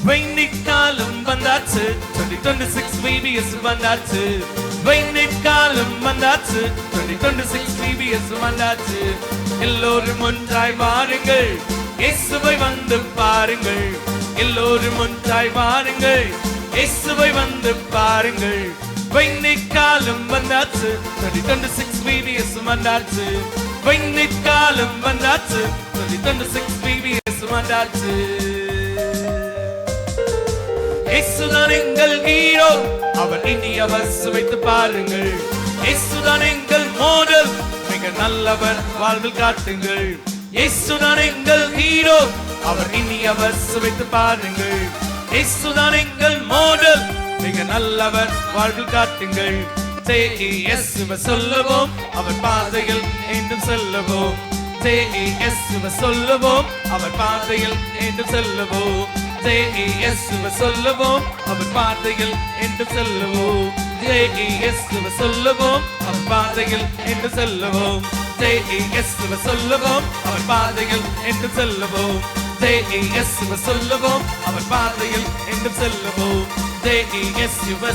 வெயின்னிக்காலம் வந்தாச்சு 2026 VBS வந்தாச்சு வெயின்னிக்காலம் வந்தாச்சு 2026 VBS வந்தாச்சு எல்லோரும் ஒன்றாய் வாருங்கள் இயேசுவை வந்து பாருங்கள் எல்லோரும் ஒன்றாய் வாருங்கள் இயேசுவை வந்து பாருங்கள் வெயின்னிக்காலம் வந்தாச்சு 2026 VBS வந்தாச்சு வெயின்னிக்காலம் வந்தாச்சு 2026 VBS வந்தாச்சு இயேசுதான் எங்கள் ஹீரோ அவர் இனி அவர் சுவைத்து பாருங்கள் இயேசுதான் எங்கள் மாடல் மிக நல்லவர் வாழ்வில் காட்டுங்கள் இயேசுதான் எங்கள் ஹீரோ அவர் இனி அவர் சுவைத்து பாருங்கள் இயேசுதான் எங்கள் மாடல் மிக நல்லவர் வாழ்வில் காட்டுங்கள் இயேசுவை சொல்லுவோம் அவர் பாதையில் என்றும் செல்லுவோம் இயேசுவை சொல்லுவோம் அவர் பாதையில் என்றும் செல்லுவோம் இயேசுவை சொல்லுவோம் அவர் பாதையில் என்று செல்லுவோம் இயேசுவை சொல்லுவோம் அவர் பாதையில் என்று செல்லுவோம் இயேசுவை சொல்லுவோம் அவர் பாதையில் என்று செல்லுவோம் இயேசுவை சொல்லுவோம் அவர் பாதையில் என்று செல்லுவோம் இயேசுவை